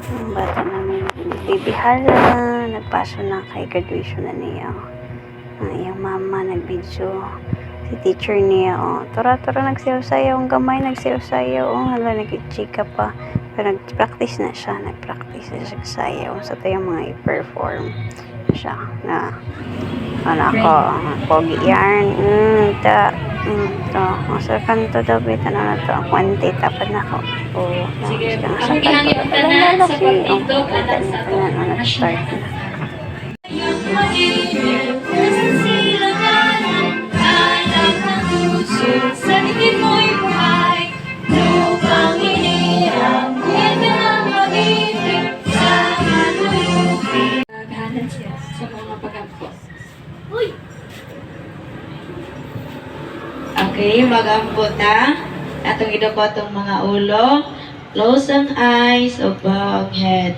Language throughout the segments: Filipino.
Ang bata namin, baby Hala, nagpaso na kay graduation na niya. Ang iyang mama nag-video. Si teacher niya, tura-tura nagsayaw-sayaw, ang gamay nagsayaw-sayaw, hala, nag-chika pa. Pero nag-practice na siya, nag-practice na siya sayaw. Sa so, yung mga i-perform siya na ko, pogi yarn, sa kanto daw, bita na to, ang kwante, tapad na ko. Sige, sa ang kanto, ginagawa sa partido, start na. Sa tingin mo'y buhay, lupang hinirang, pwede lang mag-ibig sa matulupin. Naghanan siya sa mga pag-ampos. Uy! Okay, mag-ampot ha. Atong idapot ang mga ulo. Close ang eyes o bow ang head.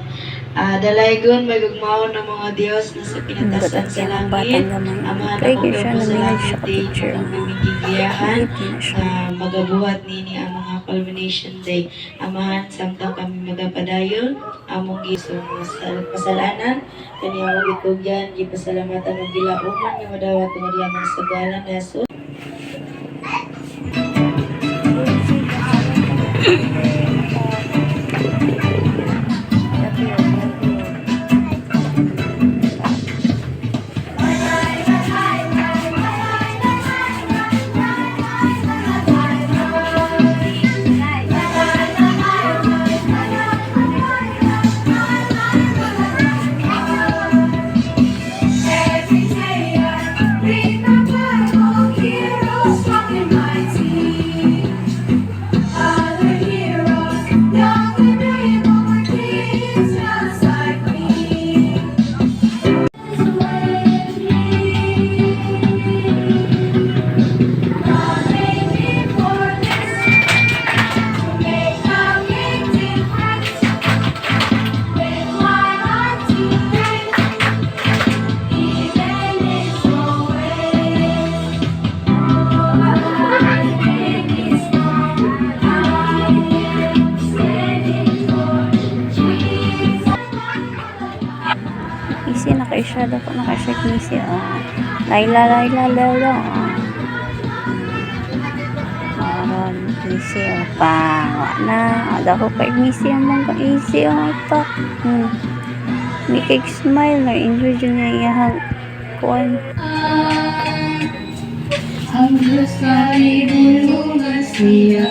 Dalaygon magugmao ng mga Diyos na sa pinatasan sa langit. Amahan ako po sa langit day ng pamigigiyahan na magabuhat nini ang mga culmination day. Amahan samtang kami magapadayon among gisong pasalanan kaniya mo gitugyan gipasalamatan ng gilauman nga madawat tungod lamang sa galang ni Jesus. Isi naka-shade ako, naka-shade Missy, Layla, Aron, Missy, ada ko kay Missy, ang mga easy, pa. May kay smile, na-enjoy dyan niya iyahang kuwan. Ang Diyos kay bulungan siya,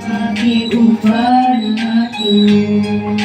pag-iuban natin.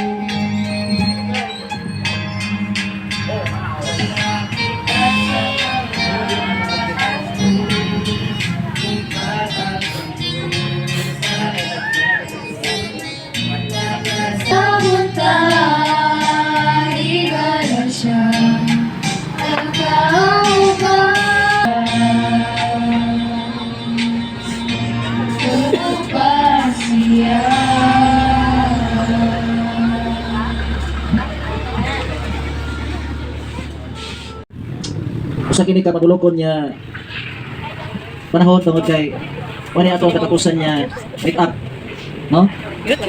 Sa kini ka magulokon niya panahon tungod kay wani ato katapusan niya make up, no?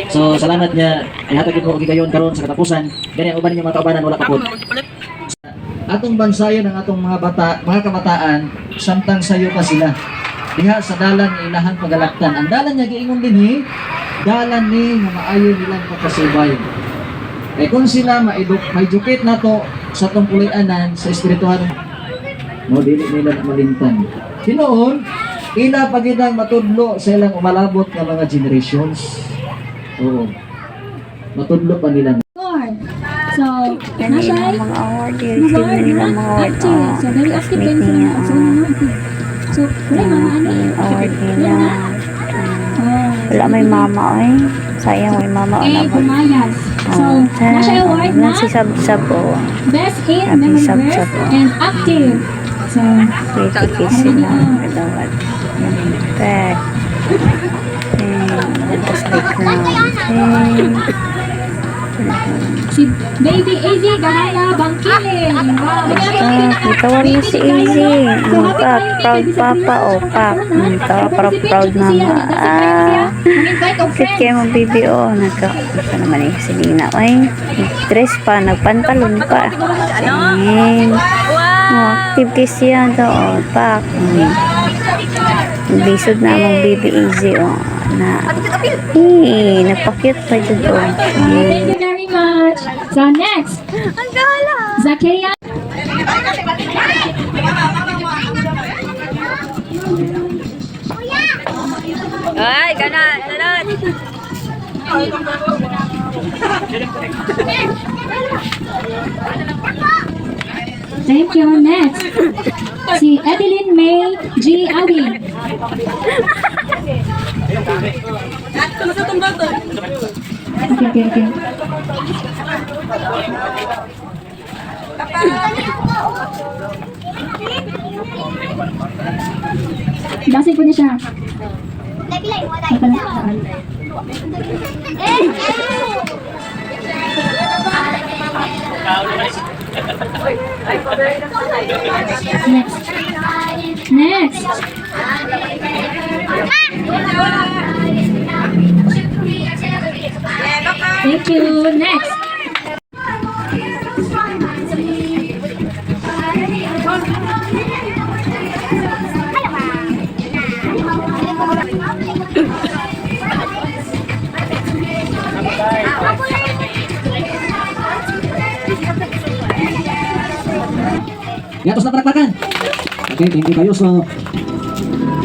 So salamat niya ay hatag ko gigayon karon sa katapusan gani ang uban niya mga kaubanan wala pa pod. Atong bansayon ang atong mga bata, mga kabataan samtang sayo pa sila. Diha sa dalan ni ilahang pagalaktan. Ang dalan niya giingon dinhi, dalan ni nga maayo nilang pagkasubay. Kay kung sila maidukit nato sa tong pulianan sa espirituhan mo dili nila malintan. Hinoon, ila pagidang matudlo sa ilang umalabot nga mga generations. Oo. Matudlo pa nila. So, Yan yung mga award, i-receive na nila mga award. so very active din sila. So, wala mga ano. Yung award nila. Wala may mama, sayang may mama. Pumayas. So, nasa award na si Sab-Sab, Best in Happy Memory Sab-Sab, Verse and Active. So, pretty kiss sila. Kadawad. Back. And, tapos like na. Si Baby Easy Gahala Bangkilin. Wow. Itawan mo si Easy. Pak, proud papa o pak. Tawa para proud mama. Cute kayo mo baby o. Ito naman si Nina. Ay, dress pa, nagpantalon pa. Ayun. Active kasi yan daw o. Pak. Bisod na mong baby Easy o. Napakute pa dyan o. Thank you very much. So next, Zakia. Ay, ganon, ganon. Thank you. Next, si Evelyn May G. Awi. Okay. Basin ko niya siya. Next. Thank you. Next. Yatos na palakpakan. Okay, thank you kayo. So,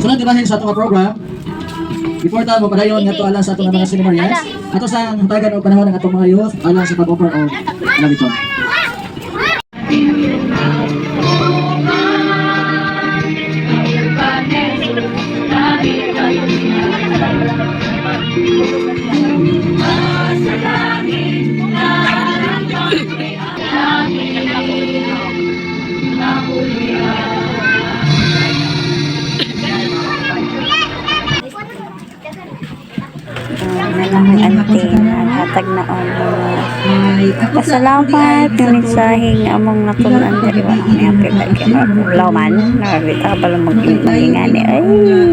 sunod ibahin sa atong program. Before tayo mapadayon nga to alang sa atong mga seminarians. Ato sa hatagan o panahon ng atong mga youth alang sa pag-offer o labiton. Nalang auntie na hatag na ang pasalamat ng mensaheng among natunan diri wa niya kay lawman nakita pa lang magingani ay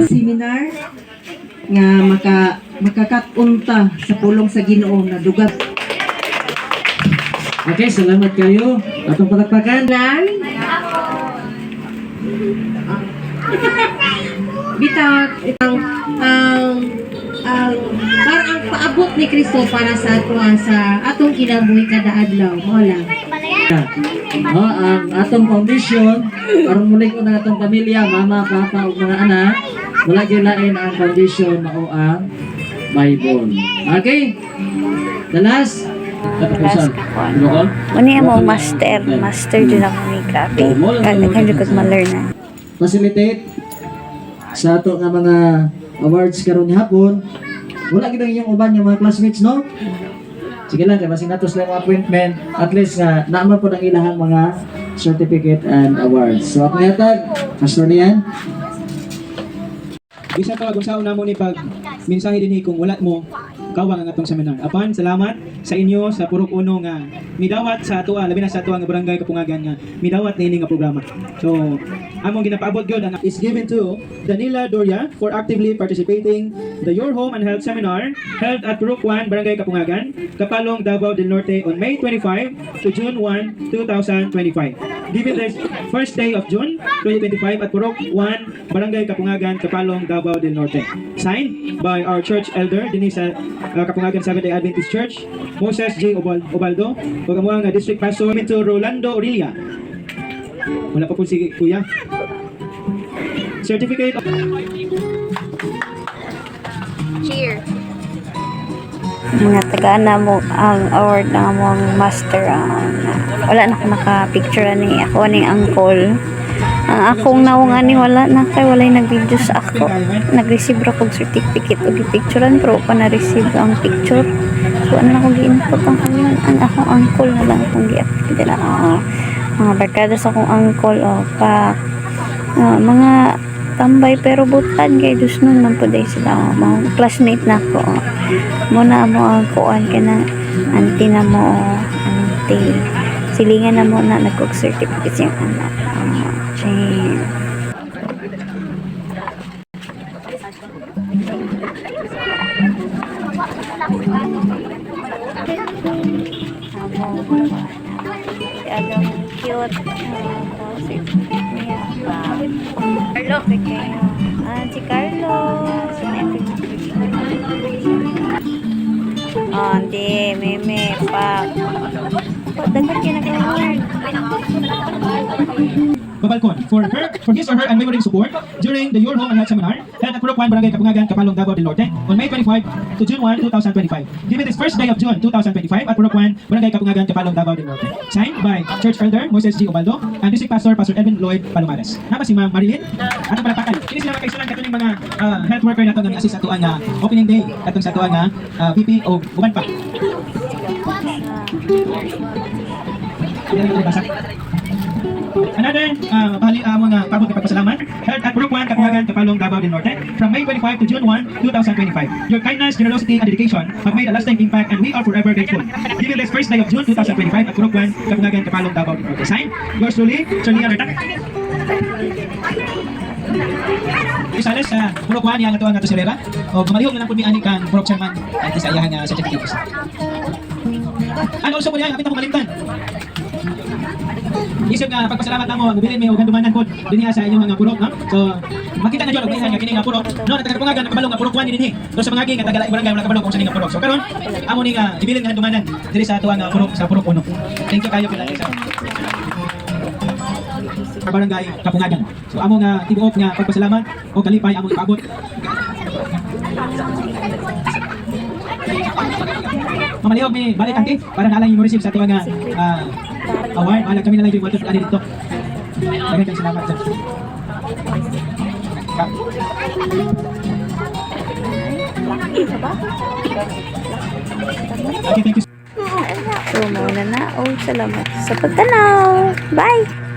Seminar nga makakatunta sa pulong sa Ginoo na dugang Okay, salamat kayo. Atong palakpakan. bitag ang parang paabot ni Kristo para sa ato sa atong kinabuhi kada adlaw mo lang. No, ang atong foundation aron mulig ko ng atong pamilya, mama, papa ug mga anak, wala gyud lain ang foundation mao ang Bible. Okay? The last last ka Muni mo master din ako ni grabe. Kagkan jud kog ma-learn. Facilitate sa ato nga mga awards karon ni hapon. Wala gid ang inyong uban yung mga classmates, no? Sige lang, kaya masing natos lang mga appointment. At least nga, naaman po ng ilahang mga certificate and awards. So, ako yatag, Pastor Lian. Bisa ka kung saan mo ni pag mensahe dinhi kung wala mo kawang ang atong seminar. Apan salamat sa inyo sa purok uno nga midawat sa ato labi na sa ato nga barangay Kapungagan nga midawat na ini nga programa. So among ginapaabot gyud ang is given to Danila Doria for actively participating the Your Home and Health Seminar held at Purok 1 Barangay Kapungagan, Kapalong, Davao del Norte on May 25 to June 1, 2025. Given this first day of June 2025 at Purok 1 Barangay Kapungagan, Kapalong, Davao del Norte. Signed by our church elder dinhi sa Kapungagan Seventh-day Adventist Church, Moses J. Obaldo, ug ang mga district pastor to Rolando Aurelia. Wala pa po si Kuya. Certificate of Mga taga-ana mo ang award ng among master. Wala na ako naka-picture ni ako ni uncle. Ang akong naungan ni wala na kay walay nag-video sa ako. Nag-receive ra kog certificate o gipicturean pero pa na-receive ang picture. So ano na kong gi-input ang kanyan. Ang akong uncle na lang akong gi-upload na. Mga barkada sa akong uncle pa mga tambay pero butan kay dus nun man po day sila mga classmate na ko. Muna mo ang kuan ka na auntie na mo birthday. Silingan na muna nag-cook certificate yung anak. Chain. Alam cute. Carlo. Si Carlos. Hindi. Meme. Pak. Dagat kinagawin. Babalkon for his or her unwavering support during the Your Home and Health Seminar held at Purok 1, Barangay Kapungagan, Kapalong, Davao del Norte on May 25 to June 1, 2025. Given this first day of June 2025 at Purok 1, Barangay Kapungagan, Kapalong, Davao del Norte. Signed by Church Elder Moses G. Ubaldo and District Pastor Pastor Edwin Lloyd Palomares. Napa si Ma'am Marilyn at ang palakpakan. Kini sila makaisulan katuning mga health worker nato nga assist sa tuwa nga opening day katong sa tuwa nga PP o uban pa. Another mga pabot na pagpasalamat held at Purok 1, Kapungagan, Kapalong, Davao del Norte from May 25 to June 1, 2025. Your kindness, generosity, and dedication have made a lasting impact and we are forever grateful. Given this first day of June 2025 at Purok 1, Kapungagan, Kapalong, Davao del Norte. Signed, yours truly, Charlie Alertak. Isales sa Purok 1 yang atuang nga to Silera o gumalihog na lang pud mi ani kang Purok Chairman at sa iyahan nga certificate. And also po niya, hapit ako malimtan. Isip nga pagpasalamat namo gubilin mi og handumanan pod dinhi sa inyong mga purok, no? So makita na jud og nga kini nga purok. No, nagkapungagan nakabalong nga purok 1 dinhi. So sa mga gi nga tagalay barangay wala kabalong kung sa nga purok. So karon amo ni nga ibilin nga handumanan diri sa atuang nga purok sa Purok 1. Thank you kayo pila sa barangay Kapungagan. So amo nga tibuok nga pagpasalamat o kalipay amo ipaabot. Mamalihog mi balik angki para nalang mo receive sa tuwa nga award. Alam kami na lang yung water ani dito. Daghang salamat sa. Okay, thank you. So, mauna na. Salamat sa pagtanaw. Bye!